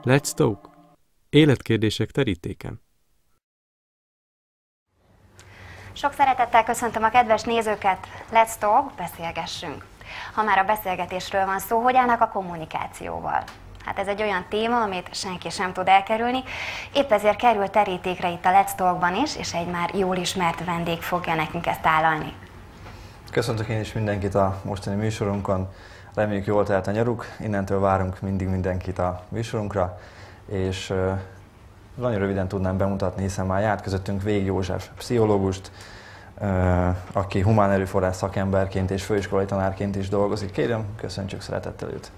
Let's Talk. Életkérdések terítéken. Sok szeretettel köszöntöm a kedves nézőket, Let's Talk, beszélgessünk. Ha már a beszélgetésről van szó, hogy állnak a kommunikációval? Hát ez egy olyan téma, amit senki sem tud elkerülni, épp ezért kerül terítékre itt a Let's Talkban is, és egy már jól ismert vendég fogja nekünk ezt állalni. Köszöntök én is mindenkit a mostani műsorunkon, reméljük jól telt a nyaruk, innentől várunk mindig mindenkit a műsorunkra, és nagyon röviden tudnám bemutatni, hiszen már járt közöttünk Vég József pszichológust, aki humán erőforrás szakemberként és főiskolai tanárként is dolgozik. Kérem, köszöntsük szeretettel őt!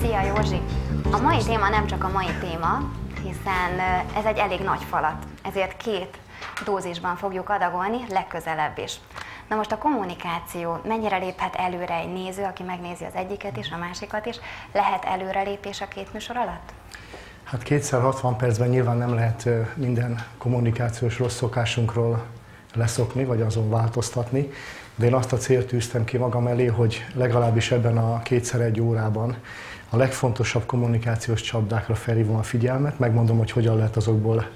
Szia Józsi! A mai téma nem csak a mai téma, hiszen ez egy elég nagy falat, ezért 2 dózisban fogjuk adagolni, legközelebb is. Na most a kommunikáció mennyire léphet előre egy néző, aki megnézi az egyiket is, a másikat is? Lehet előrelépés a 2 műsor alatt? Hát 2x60 percben nyilván nem lehet minden kommunikációs rossz szokásunkról leszokni, vagy azon változtatni, de én azt a célt tűztem ki magam elé, hogy legalábbis ebben a 2x1 órában a legfontosabb kommunikációs csapdákra felhívom a figyelmet, megmondom, hogy hogyan lehet azokból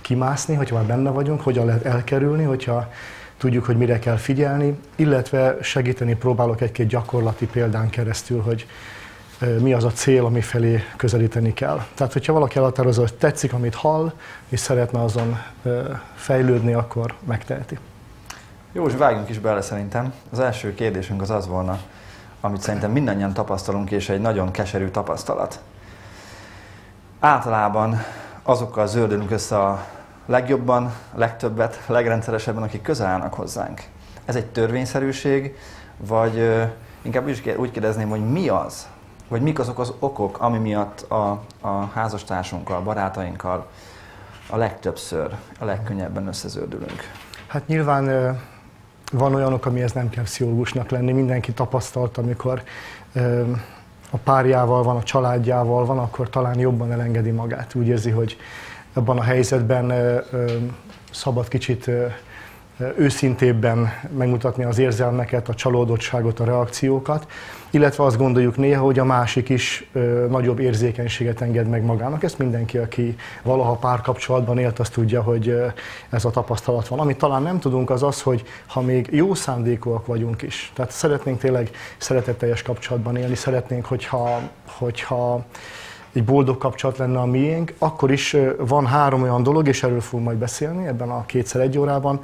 kimászni, hogyha már benne vagyunk, hogyan lehet elkerülni, hogyha tudjuk, hogy mire kell figyelni, illetve segíteni próbálok egy-két gyakorlati példán keresztül, hogy mi az a cél, ami felé közelíteni kell. Tehát, hogyha valaki elhatározza, hogy tetszik, amit hall, és szeretne azon fejlődni, akkor megteheti. Jó, és vágjunk is bele szerintem. Az első kérdésünk az volna, amit szerintem mindannyian tapasztalunk, és egy nagyon keserű tapasztalat. Általában azokkal zöldülünk össze a legjobban, a legtöbbet, a legrendszeresebben, akik közel állnak hozzánk. Ez egy törvényszerűség, vagy inkább úgy kérdezném, hogy mi az, vagy mik azok az okok, ami miatt a házastársunkkal, barátainkkal a legtöbbször, a legkönnyebben összezöldülünk? Hát nyilván van olyanok, amihez nem kell pszichológusnak lenni, mindenki tapasztalt, amikor a párjával van, a családjával van, akkor talán jobban elengedi magát. Úgy érzi, hogy abban a helyzetben szabad kicsit őszintébben megmutatni az érzelmeket, a csalódottságot, a reakciókat, illetve azt gondoljuk néha, hogy a másik is nagyobb érzékenységet enged meg magának. Ezt mindenki, aki valaha párkapcsolatban élt, azt tudja, hogy ez a tapasztalat van. Amit talán nem tudunk, az az, hogy ha még jó szándékúak vagyunk is, tehát szeretnénk tényleg szeretetteljes kapcsolatban élni, szeretnénk, hogyha egy boldog kapcsolat lenne a miénk, akkor is van 3 olyan dolog, és erről fogunk majd beszélni ebben a 2x1 órában,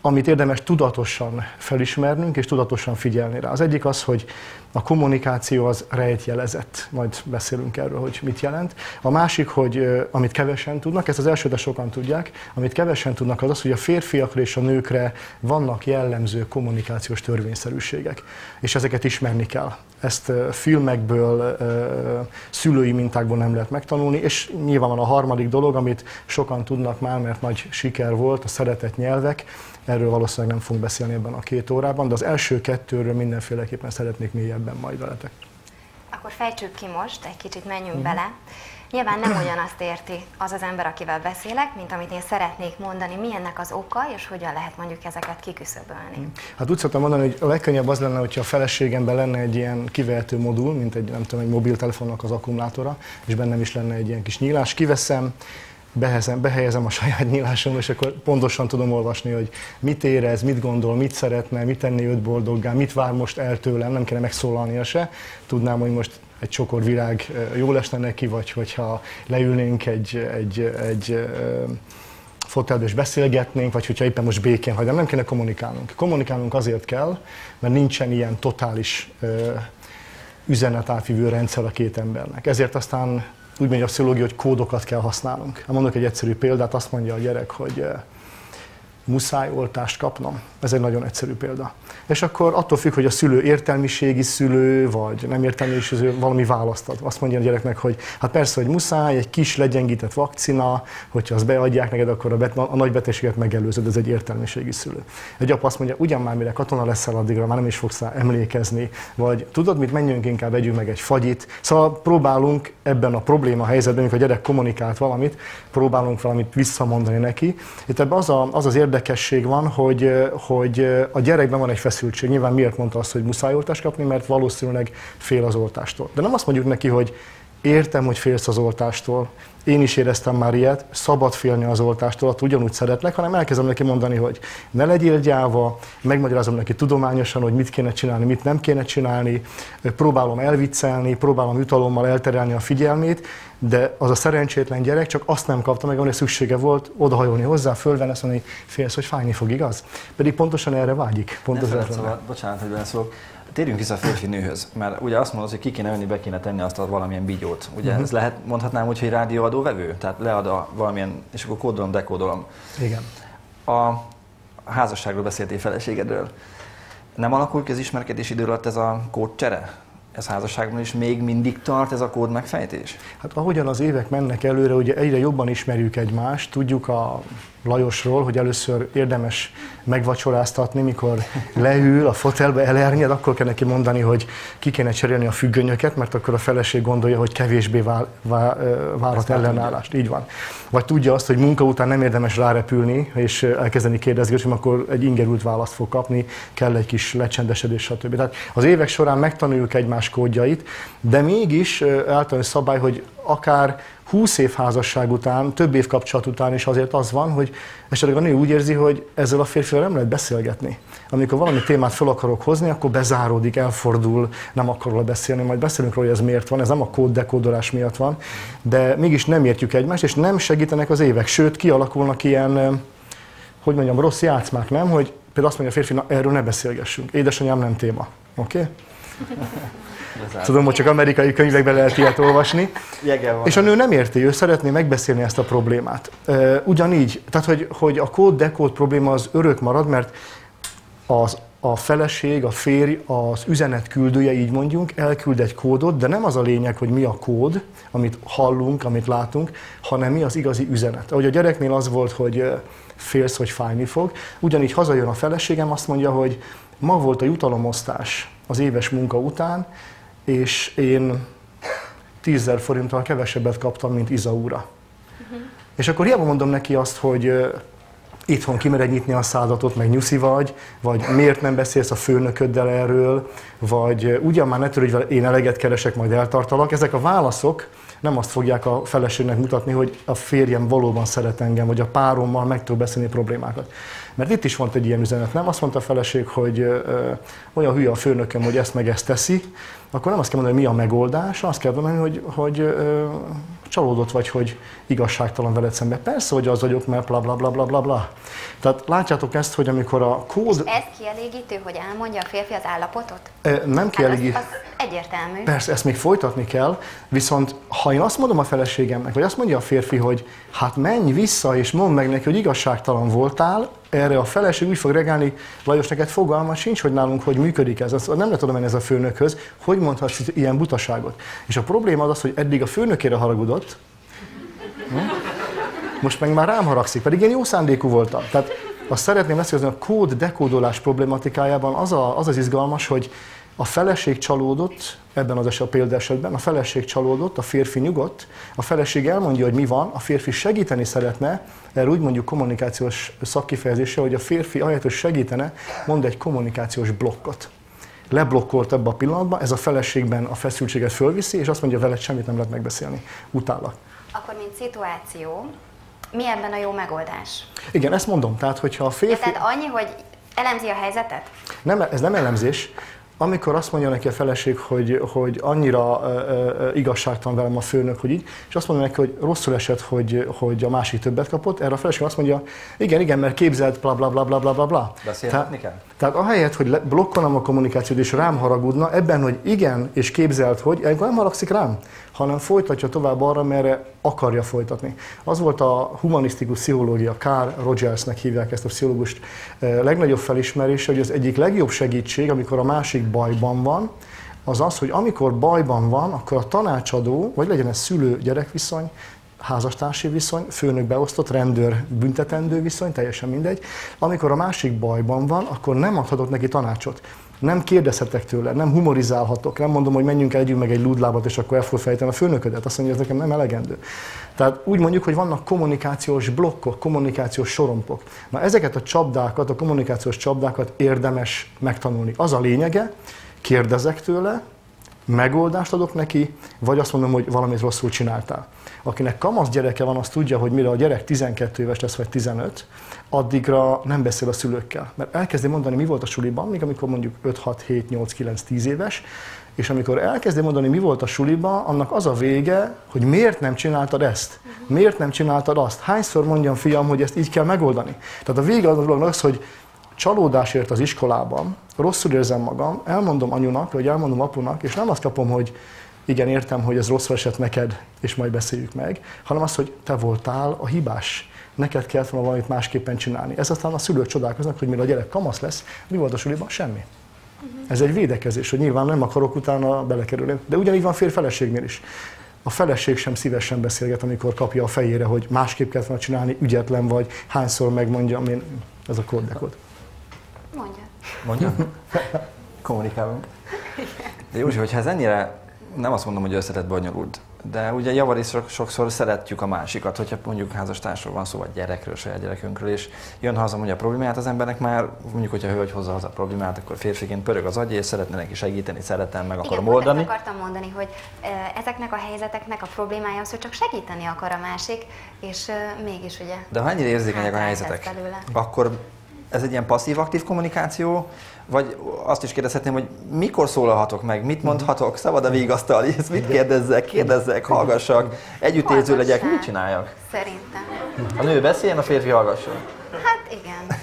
amit érdemes tudatosan felismernünk és tudatosan figyelni rá. Az egyik az, hogy a kommunikáció az rejtjelezett, majd beszélünk erről, hogy mit jelent. A másik, hogy amit kevesen tudnak, ezt az első, de sokan tudják, amit kevesen tudnak, az az, hogy a férfiakra és a nőkre vannak jellemző kommunikációs törvényszerűségek, és ezeket ismerni kell. Ezt filmekből, szülői mintákból nem lehet megtanulni, és nyilván van a harmadik dolog, amit sokan tudnak már, mert nagy siker volt, a szeretett nyelvek. Erről valószínűleg nem fogunk beszélni ebben a 2 órában, de az első 2-ről mindenféleképpen szeretnék mélyebben majd veletek. Akkor fejtsük ki most, egy kicsit menjünk bele. Nyilván nem ugyanazt érti az az ember, akivel beszélek, mint amit én szeretnék mondani, mi ennek az oka, és hogyan lehet mondjuk ezeket kiküszöbölni. Hát úgy szoktam mondani, hogy a legkönnyebb az lenne, hogyha a feleségemben lenne egy ilyen kivehető modul, mint egy, nem tudom, egy mobiltelefonnak az akkumulátora, és bennem is lenne egy ilyen kis nyílás. Kiveszem, behelyezem a saját nyílásomba, és akkor pontosan tudom olvasni, hogy mit érez, mit gondol, mit szeretne, mit tenni őt boldoggá, mit vár most el tőlem, nem kéne megszólalnia se. Tudnám, hogy most egy csokor virág jól esne neki, vagy hogyha leülnénk egy fotelbe és beszélgetnénk, vagy hogyha éppen most békén hagynám, nem kéne kommunikálnunk. Kommunikálnunk azért kell, mert nincsen ilyen totális üzenetátívő rendszer a 2 embernek. Ezért aztán úgy mondja a pszichológia, hogy kódokat kell használnunk. Mondok egy egyszerű példát, azt mondja a gyerek, hogy muszáj oltást kapnom. Ez egy nagyon egyszerű példa. És akkor attól függ, hogy a szülő értelmiségi szülő, vagy nem értelmiségi, valami választad. Azt mondja a gyereknek, hogy hát persze, hogy muszáj, egy kis legyengített vakcina, hogyha azt beadják neked, akkor a nagy betegséget megelőzöd, ez egy értelmiségi szülő. Egy apa azt mondja, ugyan már mire katona leszel, addigra már nem is fogsz rá emlékezni, vagy tudod mit, menjünk inkább, együnk meg egy fagyit. Szóval próbálunk ebben a probléma helyzetben, amikor a gyerek kommunikált valamit, próbálunk valamit visszamondani neki. Itt ebben az az érdekes, érdekesség van, hogy a gyerekben van egy feszültség. Nyilván miért mondta azt, hogy muszáj oltást kapni, mert valószínűleg fél az oltástól. De nem azt mondjuk neki, hogy értem, hogy félsz az oltástól, én is éreztem már ilyet, szabad félni az oltástól, attól ugyanúgy szeretlek, hanem elkezdem neki mondani, hogy ne legyél gyáva, megmagyarázom neki tudományosan, hogy mit kéne csinálni, mit nem kéne csinálni, próbálom elviccelni, próbálom jutalommal elterelni a figyelmét, de az a szerencsétlen gyerek csak azt nem kapta meg, amire szüksége volt, odahajolni hozzá, fölvenni, azt mondani, félsz, hogy fájni fog, igaz? Pedig pontosan erre vágyik. Szóval, bocsánat, hogy beleszólok. Térjünk vissza a férfi-nőhöz, mert ugye azt mondod, hogy ki kéne venni, be kéne tenni azt a valamilyen bigyót. Ugye ez lehet, mondhatnám úgy, hogy rádióadó vevő? Tehát lead a valamilyen, és akkor kódolom, dekódolom. Igen. A házasságról beszéltél, feleségedről. Nem alakul ki az ismerkedés idő alatt ez a kódcsere? Ez házasságban is még mindig tart ez a kód megfejtés? Hát ahogyan az évek mennek előre, ugye egyre jobban ismerjük egymást, tudjuk a Lajosról, hogy először érdemes megvacsoráztatni, mikor leül a fotelbe, elernyed, akkor kell neki mondani, hogy ki kéne cserélni a függönyöket, mert akkor a feleség gondolja, hogy kevésbé várhat ellenállást. Így van. Vagy tudja azt, hogy munka után nem érdemes rárepülni, és elkezdeni kérdezgetni, akkor egy ingerült választ fog kapni, kell egy kis lecsendesedés, stb. Tehát az évek során megtanuljuk egymás kódjait, de mégis általános szabály, hogy akár 20 év házasság után, több év kapcsolat után is azért az van, hogy esetleg a nő úgy érzi, hogy ezzel a férfival nem lehet beszélgetni. Amikor valami témát fel akarok hozni, akkor bezáródik, elfordul, nem akar róla beszélni, majd beszélünk róla, hogy ez miért van, ez nem a dekódolás miatt van, de mégis nem értjük egymást, és nem segítenek az évek, sőt kialakulnak ilyen, hogy mondjam, rossz játszmák, nem? Hogy például azt mondja a férfi, na erről ne beszélgessünk, édesanyám nem téma, oké? Okay? Tudom, hogy csak amerikai könyvekben lehet ilyet olvasni. És a nő nem érti, ő szeretné megbeszélni ezt a problémát. Ugyanígy, tehát hogy a kód-dekód probléma az örök marad, mert a feleség, a férj, az üzenet küldője, így mondjuk, elküld egy kódot, de nem az a lényeg, hogy mi a kód, amit hallunk, amit látunk, hanem mi az igazi üzenet. Ahogy a gyereknél az volt, hogy félsz, hogy fájni fog, ugyanígy hazajön a feleségem, azt mondja, hogy ma volt a jutalomosztás az éves munka után, és én 10 000 forinttal kevesebbet kaptam, mint Izaura. És akkor hiába mondom neki azt, hogy itthon kimered nyitni a szádatot, meg nyuszi vagy miért nem beszélsz a főnököddel erről, vagy ugyan már ne törődj vele, én eleget keresek, majd eltartalak. Ezek a válaszok nem azt fogják a feleségnek mutatni, hogy a férjem valóban szeret engem, vagy a párommal meg tud beszélni problémákat. Mert itt is volt egy ilyen üzenet, nem? Azt mondta a feleség, hogy olyan hülye a főnököm, hogy ezt meg ezt teszi, akkor nem azt kell mondani, hogy mi a megoldás, azt kell mondani, hogy csalódott vagy, hogy igazságtalan veled szemben. Persze, hogy az vagyok, mert bla bla bla bla bla bla. Tehát látjátok ezt, hogy amikor a kód... És ez kielégítő, hogy elmondja a férfi az állapotot? Nem kielégítő. Az egyértelmű. Persze, ezt még folytatni kell, viszont ha én azt mondom a feleségemnek, vagy azt mondja a férfi, hogy hát menj vissza és mondd meg neki, hogy igazságtalan voltál, erre a feleség úgy fog reagálni, Lajos, neked fogalma sincs, hogy nálunk hogy működik ez. Nem lehet oda menni ez a főnökhöz, hogy mondhatsz ilyen butaságot. És a probléma az, hogy eddig a főnökére haragudott, most meg már rám haragszik, pedig én jó szándékú voltam. Tehát azt szeretném leszögezni, a kód-dekódolás problématikájában az az izgalmas, hogy a feleség csalódott, ebben az példaesetben, a feleség csalódott, a férfi nyugodt, a feleség elmondja, hogy mi van, a férfi segíteni szeretne, erre úgy mondjuk kommunikációs szakkifejezése, hogy a férfi ahelyett, hogy segítene, mond egy kommunikációs blokkot. Leblokkolt ebbe a pillanatban, ez a feleségben a feszültséget fölviszi, és azt mondja, veled semmit nem lehet megbeszélni. Utállak. Akkor, mint szituáció, mi ebben a jó megoldás? Igen, ezt mondom. Tehát, hogyha a férfi... Ja, tehát annyi, hogy elemzi a helyzetet? Nem, ez nem elemzés. Amikor azt mondja neki a feleség, hogy annyira igazságtalan velem a főnök, hogy így, és azt mondja neki, hogy rosszul esett, hogy a másik többet kapott, erre a feleség azt mondja, igen, mert képzeld, bla bla bla bla bla bla. Beszélhetni kell? Tehát ahelyett, hogy blokkolom a kommunikációt és rám haragudna, ebben, hogy igen, és képzeld, hogy nem haragszik rám, hanem folytatja tovább arra, merre akarja folytatni. Az volt a humanisztikus pszichológia, Carl Rogersnek hívják ezt a pszichológust, legnagyobb felismerése, hogy az egyik legjobb segítség, amikor a másik bajban van, az az, hogy amikor bajban van, akkor a tanácsadó, vagy legyen ez szülő-gyerek viszony, házastársi viszony, főnök beosztott, rendőr büntetendő viszony, teljesen mindegy. Amikor a másik bajban van, akkor nem adhatott neki tanácsot, Nem kérdezhetek tőle, nem humorizálhatok, nem mondom, hogy menjünk el, együnk meg egy lúdlábat, és akkor el fog fejteni a főnöködet. Azt mondja, ez nekem nem elegendő. Tehát úgy mondjuk, hogy vannak kommunikációs blokkok, kommunikációs sorompok. Na ezeket a csapdákat, a kommunikációs csapdákat érdemes megtanulni. Az a lényege, kérdezek tőle, megoldást adok neki, vagy azt mondom, hogy valamit rosszul csináltál. Akinek kamasz gyereke van, az tudja, hogy mire a gyerek 12 éves lesz, vagy 15, addigra nem beszél a szülőkkel. Mert elkezdi mondani, mi volt a suliban, még amikor mondjuk 5, 6, 7, 8, 9, 10 éves, és amikor elkezdi mondani, mi volt a suliban, annak az a vége, hogy miért nem csináltad ezt, miért nem csináltad azt, hányszor mondjam, fiam, hogy ezt így kell megoldani. Tehát a vége az, hogy csalódásért az iskolában, rosszul érzem magam, elmondom anyunak, vagy elmondom apunak, és nem azt kapom, hogy igen, értem, hogy ez rosszul esett neked, és majd beszéljük meg, hanem az, hogy te voltál a hibás. Neked kellett volna valamit másképpen csinálni. Ez aztán a szülők csodálkoznak, hogy mire a gyerek kamasz lesz, mi volt a suliban? Semmi. Ez egy védekezés, hogy nyilván nem akarok utána belekerülni. De ugyanígy van férj-feleségnél is. A feleség sem szívesen beszélget, amikor kapja a fejére, hogy másképp kellett volna csinálni, ügyetlen vagy, hányszor megmondja, ez a kóddekod. Mondja. Kommunikálunk. De Józsi, hogyha ez ennyire, nem azt mondom, hogy összetett bonyolult, de ugye javarészt sokszor szeretjük a másikat, hogyha mondjuk házastársról van szó, vagy gyerekről, saját gyerekünkről, és jön haza, mondja a problémát, az embernek már, mondjuk, hogyha hölgy hozza haza a problémát, akkor férfiként pörög az agya, és szeretne neki segíteni, szeretem, meg akarom oldani. Igen, akartam mondani, hogy ezeknek a helyzeteknek a problémája az, hogy csak segíteni akar a másik, és mégis ugye... De ha ennyire érzékenyek a helyzetek, akkor ez egy ilyen passzív-aktív kommunikáció, vagy azt is kérdezhetném, hogy mikor szólalhatok meg, mit mondhatok, szabad a végasztal, ezt mit kérdezzek, hallgassak, együttérző legyek, mit csináljak? Szerintem. A nő beszéljen, a férfi hallgasson. Hát igen.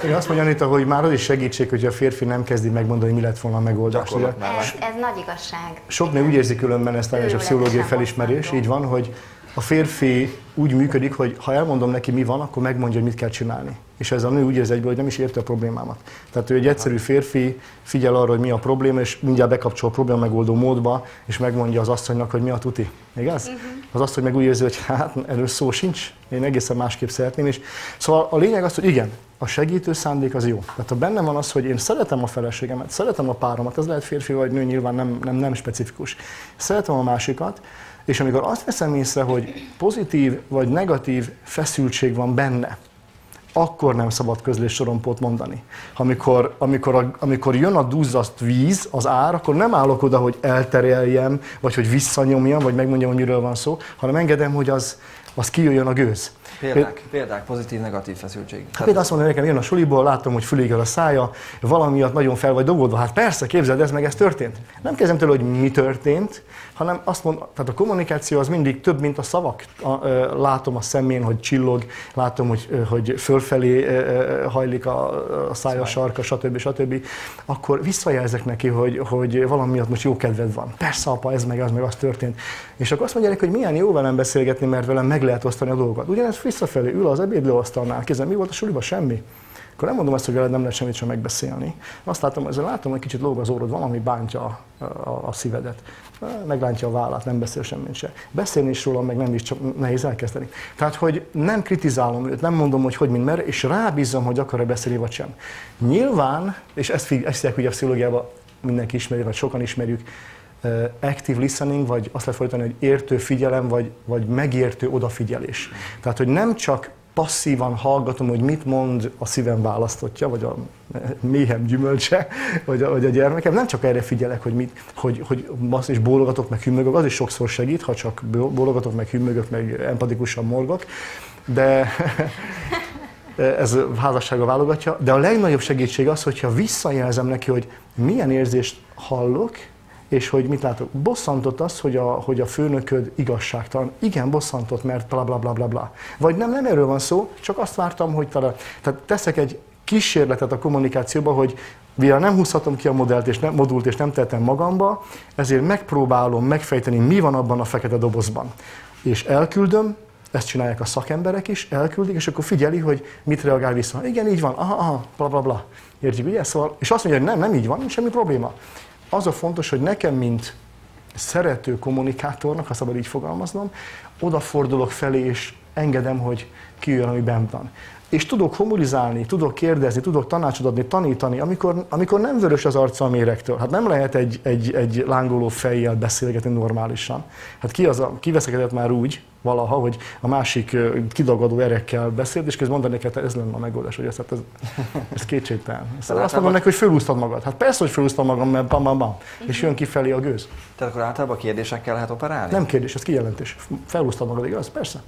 Én azt mondja Anita, hogy már az is segítség, hogy a férfi nem kezdi megmondani, mi lett volna a megoldás. Ez nagy igazság. Sok nő úgy érzi különben, ezt a pszichológiai felismerés, így van, hogy a férfi úgy működik, hogy ha elmondom neki, mi van, akkor megmondja, hogy mit kell csinálni. És ez a nő úgy érzi egyből, hogy nem is érti a problémámat. Tehát ő egy egyszerű férfi, figyel arra, hogy mi a probléma, és mindjárt bekapcsol a probléma megoldó módba, és megmondja az asszonynak, hogy mi a tuti. Igaz? Az asszony meg úgy érzi, hogy hát erről szó sincs, én egészen másképp szeretném. És szóval a lényeg az, hogy igen, a segítő szándék az jó. Tehát ha benne van az, hogy én szeretem a feleségemet, szeretem a páromat, ez lehet férfi vagy nő, nyilván nem specifikus. Szeretem a másikat, és amikor azt veszem észre, hogy pozitív vagy negatív feszültség van benne, akkor nem szabad közléssorompót mondani. Amikor jön a duzzaszt víz, az ár, akkor nem állok oda, hogy eltereljem, vagy hogy visszanyomjam, vagy megmondjam, hogy miről van szó, hanem engedem, hogy az kijöjjön a gőz. Példák, pozitív-negatív feszültség. Hát például azt mondom, nekem jön a suliból, látom, hogy fülégel a szája, valami miatt nagyon fel vagy dobódva. Hát persze, képzeld, ez történt. Nem kezdem tőle, hogy mi történt, hanem azt mondom, tehát a kommunikáció az mindig több, mint a szavak. Látom a szemén, hogy csillog, látom, hogy fölfelé hajlik a szája sarka, stb. Akkor visszajelzek neki, hogy valami miatt most jó kedved van. Persze, apa, ez meg az történt. És akkor azt mondja neki, hogy milyen jó velem beszélgetni, mert velem meg lehet osztani a dolgokat. Ugyanez visszafelé ül az ebédlőasztalnál, kézzel, mi volt a suliban? Semmi. Akkor nem mondom azt, hogy veled nem lehet semmit sem megbeszélni. Azt látom, hogy kicsit lóg az órod, valami bántja a szívedet. Meglántja a vállát, nem beszél semmit se. Beszélni is róla, meg nem is, csak nehéz elkezdeni. Tehát, hogy nem kritizálom őt, nem mondom, hogy mind merre, és rábízom, hogy akar-e beszélni, vagy sem. Nyilván, és ezt hívják ugye a pszichológiában, mindenki ismeri, vagy sokan ismerjük, active listening, vagy azt lehet fordítani, hogy értő figyelem, vagy megértő odafigyelés. Tehát, hogy nem csak passzívan hallgatom, hogy mit mond a szívem választottja, vagy a méhem gyümölcse, vagy a gyermekem. Nem csak erre figyelek, hogy és bólogatok, meg hümmögök, az is sokszor segít, ha csak bólogatok, meg hümmögök, meg empatikusan morgok, de ez házassága válogatja. De a legnagyobb segítség az, hogyha visszajelzem neki, hogy milyen érzést hallok, és hogy mit látok. Bosszantott az, hogy a főnököd igazságtalan. Igen, bosszantott, mert bla bla bla bla bla. Vagy nem erről van szó, csak azt vártam, hogy tehát teszek egy kísérletet a kommunikációba, hogy mivel nem húzhatom ki a modult és nem tehetem magamba, ezért megpróbálom megfejteni, mi van abban a fekete dobozban. És elküldöm, ezt csinálják a szakemberek is, elküldik, és akkor figyeli, hogy mit reagál vissza. Igen, így van, aha, bla bla bla. Értjük, ugye? Szóval, és azt mondja, hogy nem így van, nincs semmi probléma. Az a fontos, hogy nekem, mint szerető kommunikátornak, ha szabad így fogalmaznom, odafordulok felé, és engedem, hogy kijön, ami bent van. És tudok homolizálni, tudok kérdezni, tudok tanácsot adni, tanítani, amikor nem vörös az arca a méregtől. Hát nem lehet egy lángoló fejjel beszélgetni normálisan. Hát ki veszekedett már úgy valaha, hogy a másik kidagadó erekkel beszélt, és közben mondani neked, ez lenne a megoldás, hogy ez kétségtelen. Azt mondom neki, hogy fölúsztad magad. Hát persze, hogy fölúsztam magam, mert bam, és jön kifelé a gőz. Tehát akkor általában kérdésekkel lehet operálni? Nem kérdés, ez kijelentés. Felúsztad magad, igaz? Persze.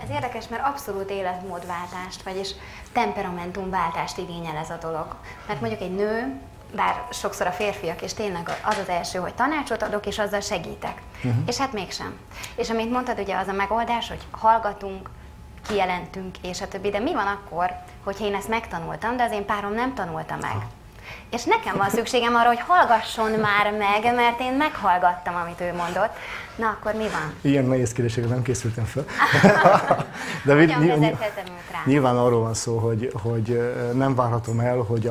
Ez érdekes, mert abszolút életmódváltást, vagyis temperamentumváltást igényel ez a dolog. Mert mondjuk egy nő, bár sokszor a férfiak, és tényleg az az első, hogy tanácsot adok, és azzal segítek. És hát mégsem. És amit mondtad, ugye az a megoldás, hogy hallgatunk, kijelentünk, és a többi, de mi van akkor, hogyha én ezt megtanultam, de az én párom nem tanulta meg? És nekem van szükségem arra, hogy hallgasson már meg, mert én meghallgattam, amit ő mondott. Na, akkor mi van? Ilyen nehéz kérdésekre nem készültem fel. De nyilván arról van szó, hogy nem várhatom el, hogy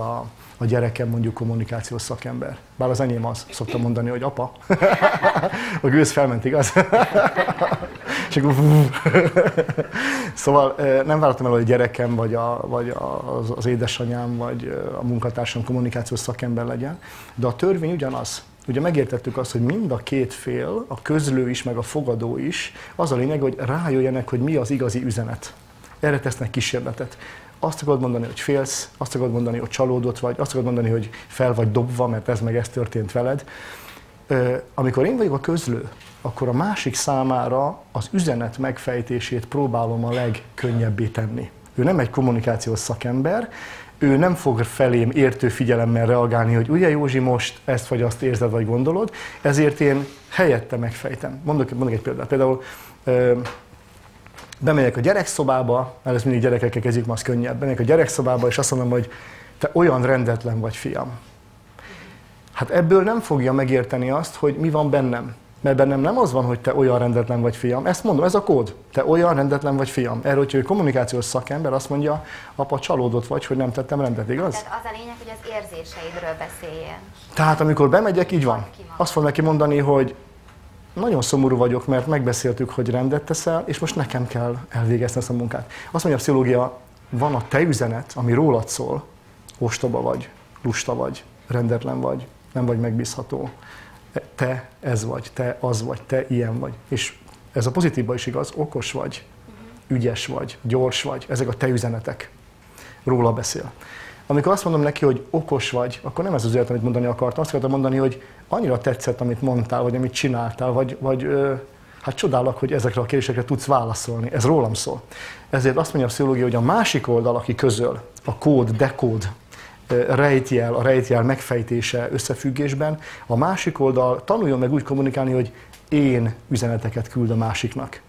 a gyerekem mondjuk kommunikációs szakember. Bár az enyém az, szoktam mondani, hogy apa. A gőz felment, igaz? És akkor szóval nem várhatom el, hogy a gyerekem, vagy az édesanyám, vagy a munkatársam kommunikációs szakember legyen, de a törvény ugyanaz. Ugye megértettük azt, hogy mind a két fél, a közlő is, meg a fogadó is, az a lényeg, hogy rájöjjenek, hogy mi az igazi üzenet. Erre tesznek kísérletet. Azt akarod mondani, hogy félsz, azt akarod mondani, hogy csalódott vagy, azt akarod mondani, hogy fel vagy dobva, mert ez történt veled. Amikor én vagyok a közlő, akkor a másik számára az üzenet megfejtését próbálom a legkönnyebbé tenni. Ő nem egy kommunikációs szakember, ő nem fog felém értő figyelemmel reagálni, hogy ugye Józsi, most ezt vagy azt érzed vagy gondolod, ezért én helyette megfejtem. Mondok egy példát. Például bemegyek a gyerekszobába, mert ezt mindig gyerekekkel kezdjük, ma az könnyebb. Bemegyek a gyerekszobába, és azt mondom, hogy te olyan rendetlen vagy, fiam. Hát ebből nem fogja megérteni azt, hogy mi van bennem. Mert bennem nem az van, hogy te olyan rendetlen vagy, fiam. Ezt mondom, ez a kód. Te olyan rendetlen vagy, fiam. Erről, hogyha ő kommunikációs szakember, azt mondja, apa, csalódott vagy, hogy nem tettem rendet, igaz? Tehát az a lényeg, hogy az érzéseidről beszéljél. Tehát amikor bemegyek, így van. Azt fog neki mondani, hogy nagyon szomorú vagyok, mert megbeszéltük, hogy rendet teszel, és most nekem kell elvégezni ezt a munkát. Azt mondja a pszichológia, van a te üzenet, ami rólad szól, ostoba vagy, lusta vagy, rendetlen vagy, nem vagy megbízható. Te ez vagy, te az vagy, te ilyen vagy. És ez a pozitívban is igaz, okos vagy, ügyes vagy, gyors vagy, ezek a te üzenetek. Róla beszél. Amikor azt mondom neki, hogy okos vagy, akkor nem ez az üzenet, amit mondani akartam. Azt akartam mondani, hogy annyira tetszett, amit mondtál, vagy amit csináltál, vagy hát csodálok, hogy ezekre a kérdésekre tudsz válaszolni. Ez rólam szól. Ezért azt mondja a pszichológia, hogy a másik oldal, aki közöl, a kód, dekód, a rejtjel megfejtése összefüggésben, a másik oldal tanuljon meg úgy kommunikálni, hogy én üzeneteket küld a másiknak.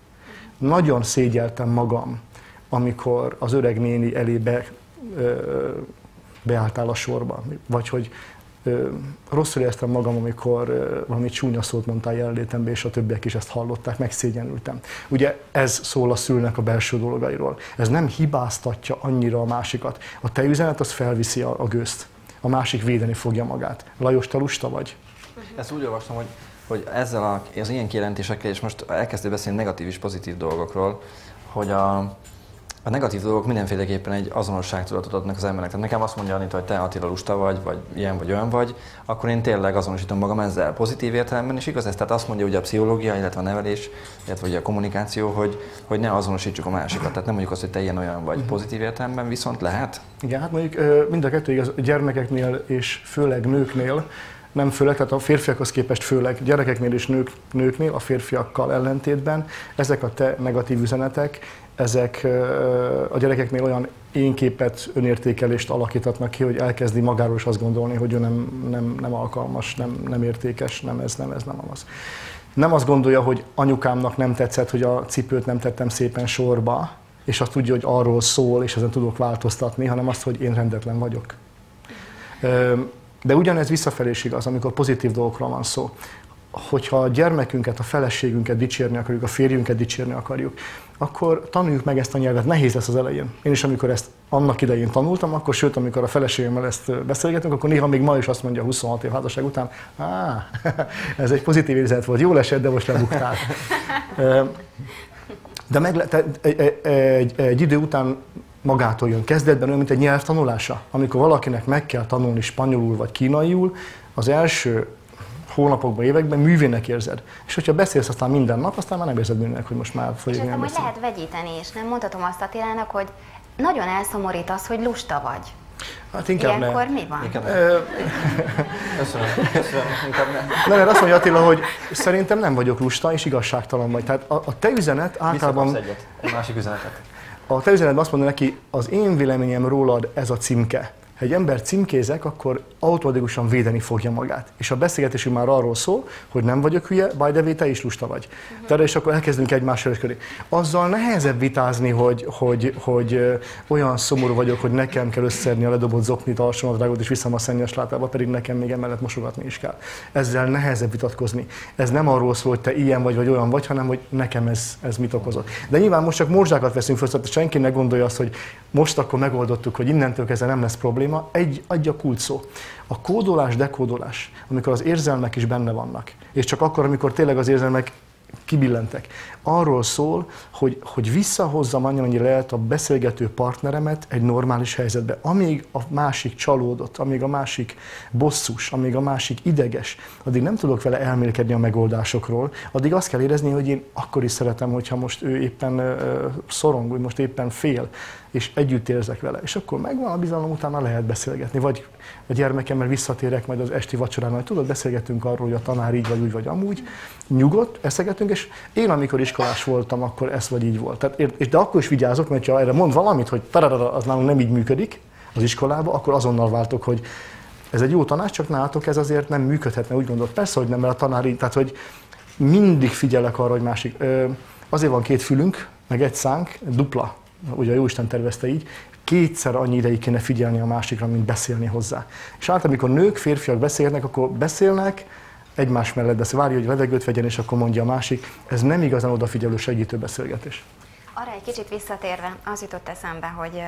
Nagyon szégyeltem magam, amikor az öreg néni elébe beálltál a sorba, vagy hogy rosszul éreztem magam, amikor valami csúnya szót mondtál jelenlétembe, és a többiek is ezt hallották, megszégyenültem. Ugye ez szól a szülnek a belső dolgairól. Ez nem hibáztatja annyira a másikat. A te üzenet az felviszi a gőzt. A másik védeni fogja magát. Lajos, te lusta vagy? Ezt úgy olvastam, hogy ezzel az ilyen kijelentésekkel, és most elkezdő beszélni negatív és pozitív dolgokról, hogy a negatív dolgok mindenféleképpen egy azonosságtudatot adnak az embernek. Tehát nekem azt mondja Anita, hogy te Attila lusta vagy ilyen vagy olyan vagy, akkor én tényleg azonosítom magam ezzel pozitív értelemben, és igaz ez? Tehát azt mondja ugye a pszichológia, illetve a nevelés, illetve ugye a kommunikáció, hogy ne azonosítsuk a másikat. Tehát nem mondjuk azt, hogy te ilyen olyan vagy pozitív értelemben, viszont lehet? Igen, hát mondjuk mind a kettő igaz, gyermekeknél és főleg nőknél, nem főleg, tehát a férfiakhoz képest főleg gyerekeknél és nőknél, a férfiakkal ellentétben, ezek a te negatív üzenetek, ezek a gyerekeknél olyan énképet, önértékelést alakítatnak ki, hogy elkezdi magáról is azt gondolni, hogy ő nem alkalmas, nem értékes, nem az. Nem azt gondolja, hogy anyukámnak nem tetszett, hogy a cipőt nem tettem szépen sorba, és azt tudja, hogy arról szól, és ezen tudok változtatni, hanem azt, hogy én rendetlen vagyok. De ugyanez visszafelé is igaz, amikor pozitív dolgokról van szó. Hogyha a gyermekünket, a feleségünket dicsérni akarjuk, a férjünket dicsérni akarjuk, akkor tanuljuk meg ezt a nyelvet. Nehéz lesz az elején. Én is, amikor ezt annak idején tanultam, akkor sőt, amikor a feleségemmel ezt beszélgetünk, akkor néha még ma is azt mondja 26 év házasság után, ez egy pozitív érzet volt, jól esett, de most lebuktál. De egy idő után magától jön. Kezdetben olyan, mint egy nyelvtanulása. Amikor valakinek meg kell tanulni spanyolul vagy kínaiul, az első hónapokban, években művének érzed. És hogyha beszélsz aztán minden nap, aztán már nem érzed művének, hogy most már folyik. És ezt amúgy lehet vegyíteni, és nem mondhatom azt Attilának, hogy nagyon elszomorít az, hogy lusta vagy. Hát inkább ilyenkor ne. mi van? Köszönöm, inkább ne. Nem, mert azt mondja Attila, hogy szerintem nem vagyok lusta, és igazságtalan vagy. Tehát a te üzenet általában... Egy másik üzenetet. A te üzenetben azt mondja neki, az én véleményem rólad ez a címke. Ha egy ember címkézek, akkor automatikusan védeni fogja magát. És a beszélgetésünk már arról szól, hogy nem vagyok hülye, by the way, te is lusta vagy. Tehát és akkor elkezdünk egymással köré. Azzal nehezebb vitázni, hogy olyan szomorú vagyok, hogy nekem kell összedni a ledobott zoknit, alsónadrágot és viszem a szennyes látába, pedig nekem még emellett mosogatni is kell. Ezzel nehezebb vitatkozni. Ez nem arról szól, hogy te ilyen vagy olyan vagy, hanem hogy nekem ez mit okozott. De nyilván most csak morzsákat veszünk föl, tehát senki ne gondolja azt, hogy most akkor megoldottuk, hogy innentől kezdve nem lesz probléma. Egy a kulcsszó. A kódolás, dekódolás, amikor az érzelmek is benne vannak, és csak akkor, amikor tényleg az érzelmek kibillentek. Arról szól, hogy visszahozzam annyira lehet a beszélgető partneremet egy normális helyzetbe. Amíg a másik csalódott, amíg a másik bosszus, amíg a másik ideges, addig nem tudok vele elmélkedni a megoldásokról, addig azt kell érezni, hogy én akkor is szeretem, hogyha most ő éppen szorong, vagy most éppen fél, és együtt érzek vele. És akkor megvan a bizalom, utána lehet beszélgetni. Vagy a gyermekemmel visszatérek majd az esti vacsorán, hogy tudod, beszélgetünk arról, hogy a tanár így vagy úgy vagy amúgy, nyugodt, eszegetünk, és én amikor iskolás voltam, akkor ez vagy így volt. Tehát, de akkor is vigyázok, mert ha erre mond valamit, hogy tararara, az nálunk nem így működik az iskolában, akkor azonnal váltok, hogy ez egy jó tanács, csak nálatok ez azért nem működhetne, úgy gondolt. Persze, hogy nem, mert a tanár így, tehát hogy mindig figyelek arra, hogy másik. Azért van két fülünk, meg egy szánk, dupla, ugye a Jóisten tervezte így, kétszer annyi ideig kéne figyelni a másikra, mint beszélni hozzá. És általában, amikor nők, férfiak beszélnek, akkor beszélnek, egymás mellett beszél, várja, hogy levegőt vegyen, és akkor mondja a másik. Ez nem igazán odafigyelő, segítő beszélgetés. Arra egy kicsit visszatérve, az jutott eszembe, hogy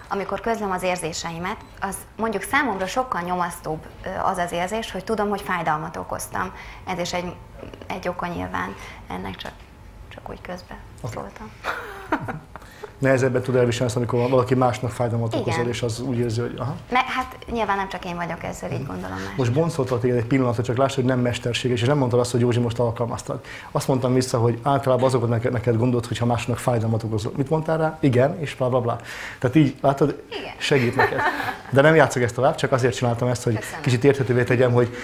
amikor közlöm az érzéseimet, az mondjuk számomra sokkal nyomasztóbb az az érzés, hogy tudom, hogy fájdalmat okoztam. Ez is egy oka nyilván, ennek csak úgy közbe szóltam. Nehezebben tud elviselni azt, amikor valaki másnak fájdalmat okozol, és az úgy érzi, hogy aha. Hát nyilván nem csak én vagyok ezzel, így gondolom más. Most boncoltam téged egy pillanatot, csak láss, hogy nem mesterséges, és nem mondtad azt, hogy Józsi most alkalmaztad. Azt mondtam vissza, hogy általában azokat neked gondolt, hogyha másnak fájdalmat okozol. Mit mondtál rá? Igen, és bla bla bla. Tehát így, látod, igen. Segít neked. De nem játszok ezt tovább, csak azért csináltam ezt, hogy kicsit érthetővé tegyem, hogy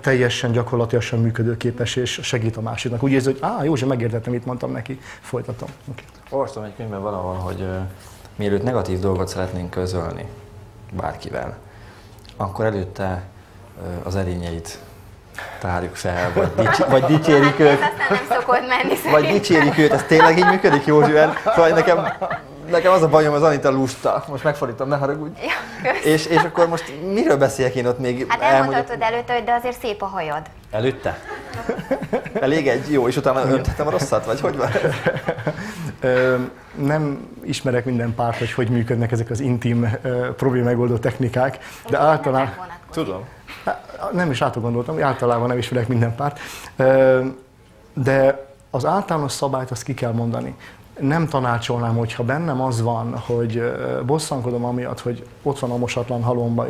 teljesen gyakorlatilag működőképes, és segít a másiknak. Úgy érzi, hogy Józsi, megértettem, mit mondtam neki, folytatom. Okay. Olvastam egy könyvben valahol, hogy mielőtt negatív dolgot szeretnénk közölni bárkivel, akkor előtte az erényeit tárjuk fel, vagy dicsérjük őt. Aztán nem szokott menni szerintem. Vagy dicsérjük őt, ez tényleg így működik, Józsivel? Szóval nekem az a bajom, az Anita lusta. Most megfordítom, ne haragudj. Ja, és akkor most miről beszéljek én ott még? Hát elmondhatod előtte, de azért szép a hajad. Előtte? Elég egy jó, és utána öntettem a rosszat, vagy hogy van? Nem ismerek minden párt, hogy működnek ezek az intim problémamegoldó technikák, de általában... Tudom. Nem is átgondoltam, általában nem ismerek minden párt, de az általános szabályt azt ki kell mondani. Nem tanácsolnám, hogyha bennem az van, hogy bosszankodom amiatt, hogy ott van a mosatlan halomba,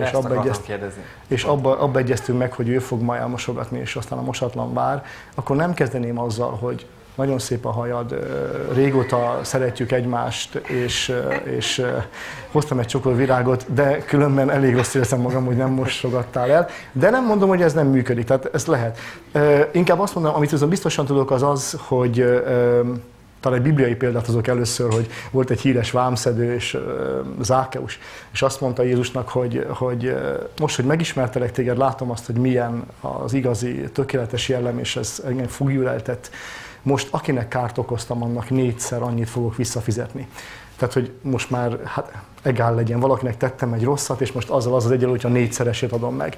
és abba egyeztünk meg, hogy ő fog ma elmosogatni, és aztán a mosatlan vár, akkor nem kezdeném azzal, hogy nagyon szép a hajad, régóta szeretjük egymást, és hoztam egy csokor virágot, de különben elég rossz érzem magam, hogy nem mosogattál el. De nem mondom, hogy ez nem működik, tehát ez lehet. Inkább azt mondom, amit viszont biztosan tudok, az, hogy talán egy bibliai példát hozok először, hogy volt egy híres vámszedő, és Zákeus, és azt mondta Jézusnak, hogy most, hogy megismertelek téged, látom azt, hogy milyen az igazi, tökéletes jellem, és ez engem fogjuleltett. Most akinek kárt okoztam, annak 4-szer annyit fogok visszafizetni. Tehát, hogy most már egál legyen, valakinek tettem egy rosszat, és most azzal az egyenlő, hogyha 4-szeresét adom meg.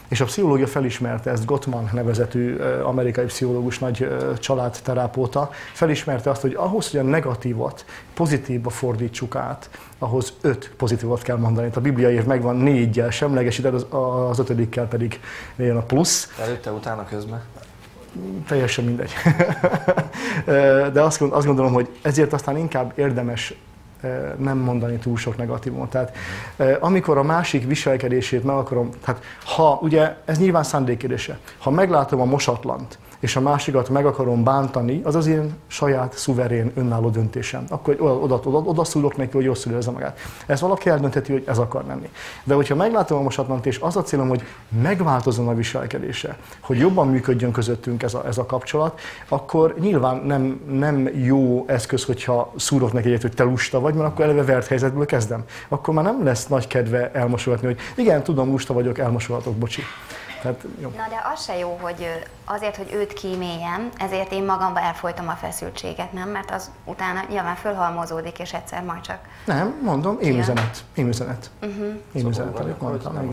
És a pszichológia felismerte ezt, Gottman nevezetű amerikai pszichológus, nagy családterápóta, felismerte azt, hogy ahhoz, hogy a negatívat pozitívba fordítsuk át, ahhoz 5 pozitívot kell mondani. A Biblia év megvan 4-jel semlegesíted, az 5-kel pedig jön a plusz. Előtte, utána, közben? teljesen mindegy. De azt gondolom, hogy ezért aztán inkább érdemes nem mondani túl sok negatívumot. Tehát amikor a másik viselkedését meg akarom, tehát ha ugye ez nyilván szándékkérdése, ha meglátom a mosatlant, és a másikat meg akarom bántani, az az én saját, szuverén, önálló döntésem. Akkor oda szúrok neki, hogy jól érezze magát. Ez valaki eldöntheti, hogy ez akar lenni. De hogyha meglátom a mosatlant, és az a célom, hogy megváltozzon a viselkedése, hogy jobban működjön közöttünk ez a kapcsolat, akkor nyilván nem jó eszköz, hogyha szúrok neki egyet, hogy te lusta vagy, mert akkor eleve vert helyzetből kezdem. Akkor már nem lesz nagy kedve elmosogatni, hogy igen, tudom, lusta vagyok, elmosolhatok, bocsi. Tehát, jó. Na de az se jó, hogy azért, hogy őt kíméljem, ezért én magamba elfolytom a feszültséget, nem? Mert az utána nyilván fölhalmozódik, és egyszer majd csak... Nem, mondom, én üzenet. Én üzenet, amit mondtam.